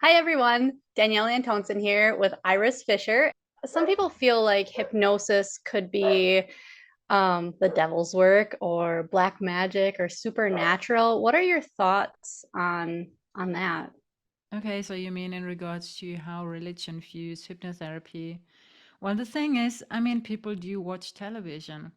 Hi, everyone. Danielle Antonson here with Fischer. Some people feel like hypnosis could be the devil's work or black magic or supernatural. What are your thoughts on that? Okay, so you mean in regards to how religion views hypnotherapy? Well, the thing is, people do watch television.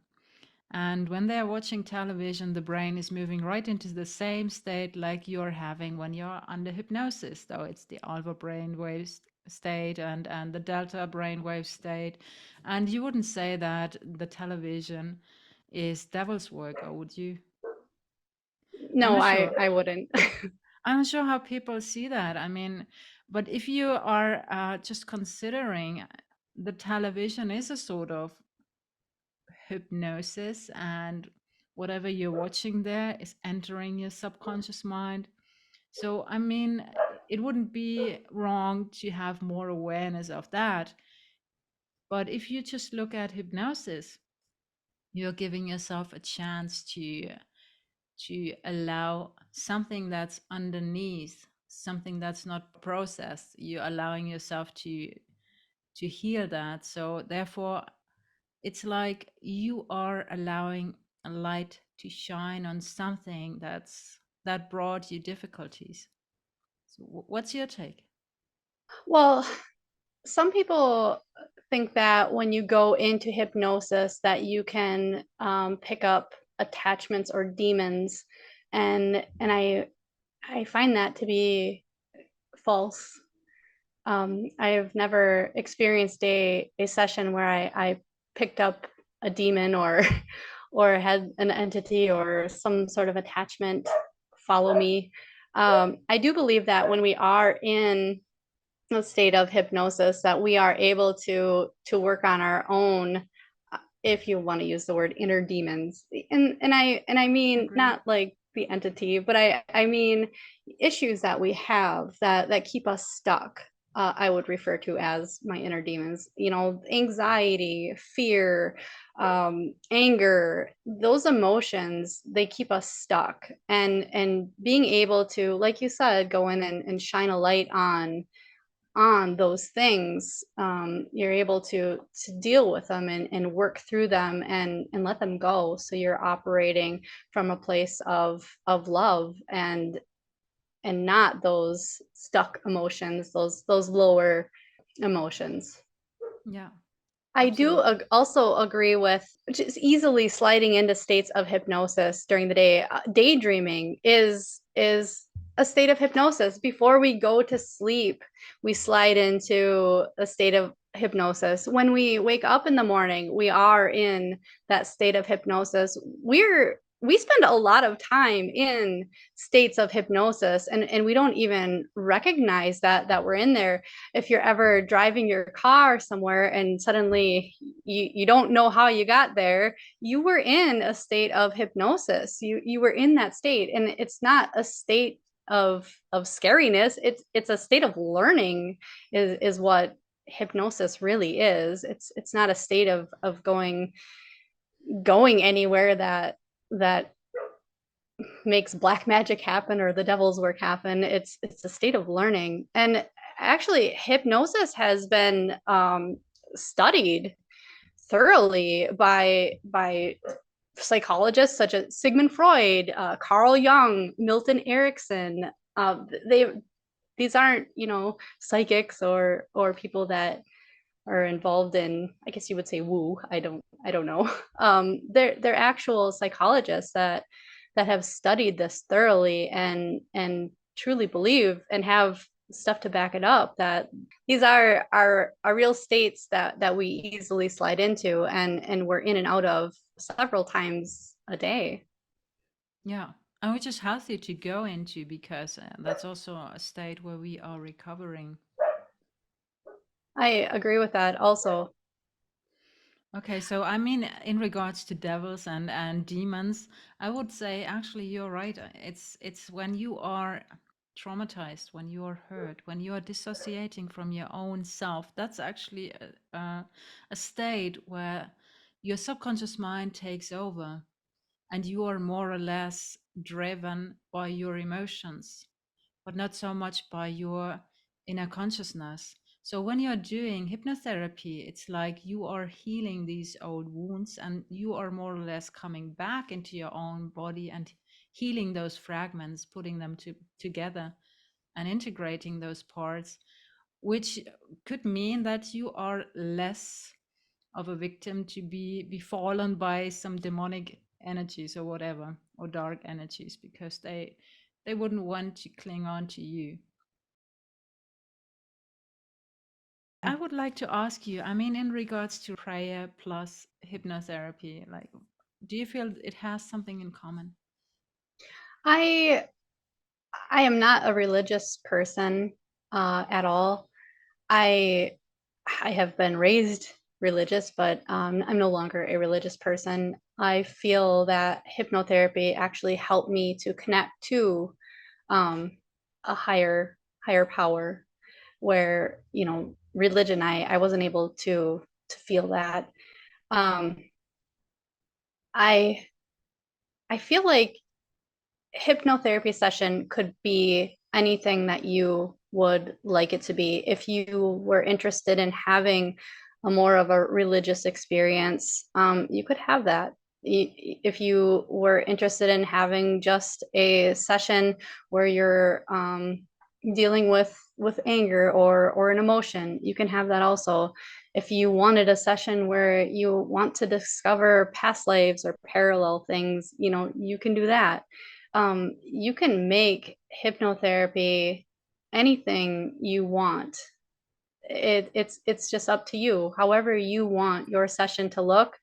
And when they're watching television, the brain is moving right into the same state like you're having when you're under hypnosis. So it's the alpha brainwave state and the delta brainwave state. And you wouldn't say that the television is devil's work, or would you? I'm No, not I sure. I wouldn't. I'm not sure how people see that. But if you are just considering the television is a sort of hypnosis, and whatever you're watching there is entering your subconscious mind. So, it wouldn't be wrong to have more awareness of that. But if you just look at hypnosis, you're giving yourself a chance to allow something that's underneath, something that's not processed. You're allowing yourself to hear that. So therefore, it's like you are allowing a light to shine on something that brought you difficulties. So what's your take? Well, some people think that when you go into hypnosis that you can pick up attachments or demons, and I find that to be false. I've never experienced a session where I picked up a demon or or had an entity or some sort of attachment follow me. I do believe that when we are in a state of hypnosis, that we are able to work on our own, if you want to use the word inner demons, and I mean Agree. not like the entity, but I mean issues that we have that keep us stuck. I would refer to as my inner demons. You know, anxiety, fear, anger. Those emotions, they keep us stuck, and being able to, like you said, go in and shine a light on those things, you're able to deal with them and work through them and let them go. So you're operating from a place of love and not those stuck emotions, those lower emotions. Yeah, I do absolutely. also agree with just easily sliding into states of hypnosis during the day. Daydreaming is a state of hypnosis. Before we go to sleep, we slide into a state of hypnosis. When we wake up in the morning, we are in that state of hypnosis. We spend a lot of time in states of hypnosis, and we don't even recognize that we're in there. If you're ever driving your car somewhere and suddenly you don't know how you got there, you were in a state of hypnosis. You were in that state, and it's not a state of scariness. It's a state of learning, is what hypnosis really is. It's not a state of going anywhere that makes black magic happen or the devil's work happen. It's a state of learning. And actually, hypnosis has been studied thoroughly by psychologists such as Sigmund Freud, Carl Jung, Milton Erickson. They These aren't, psychics or people that are involved in, I guess you would say, woo. I don't know. They're actual psychologists that have studied this thoroughly and truly believe and have stuff to back it up, that these are real states that we easily slide into and we're in and out of several times a day. Yeah. And which is healthy to go into because that's also a state where we are recovering. I agree with that also. Okay, so in regards to devils and demons, I would say actually you're right. It's when you are traumatized, when you are hurt, when you are dissociating from your own self. That's actually a state where your subconscious mind takes over, and you are more or less driven by your emotions, but not so much by your inner consciousness. So when you're doing hypnotherapy, it's like you are healing these old wounds, and you are more or less coming back into your own body and healing those fragments, putting them together and integrating those parts, which could mean that you are less of a victim to be befallen by some demonic energies or whatever, or dark energies, because they wouldn't want to cling on to you. I would like to ask you, I mean, in regards to prayer plus hypnotherapy, like, do you feel it has something in common? I I am not a religious person at all. I I have been raised religious, but I'm no longer a religious person. I feel that hypnotherapy actually helped me to connect to um, a higher power, where religion, I wasn't able to feel that. Um, I I feel like hypnotherapy session could be anything that you would like it to be. If you were interested in having a more of a religious experience, you could have that. If you were interested in having just a session where you're dealing with anger or an emotion, you can have that also. If you wanted a session where you want to discover past lives or parallel things, you can do that. You can make hypnotherapy anything you want. It's just up to you. However you want your session to look,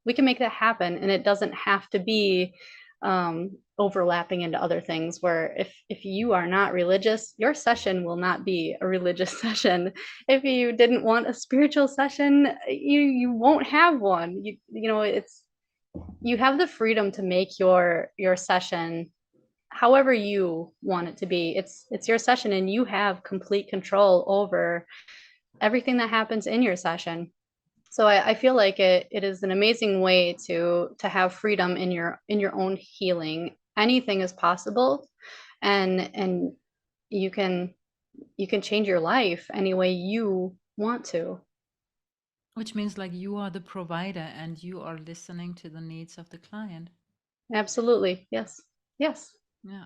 we can make that happen, and it doesn't have to be overlapping into other things. Where if you are not religious, your session will not be a religious session. If you didn't want a spiritual session, you won't have one. It's you have the freedom to make your session however you want it to be. It's your session, and you have complete control over everything that happens in your session. So I feel like it is an amazing way to have freedom in your own healing. Anything is possible, and you can you can change your life any way you want to. Which means like you are the provider and you are listening to the needs of the client. Absolutely. Yes. Yes. Yeah.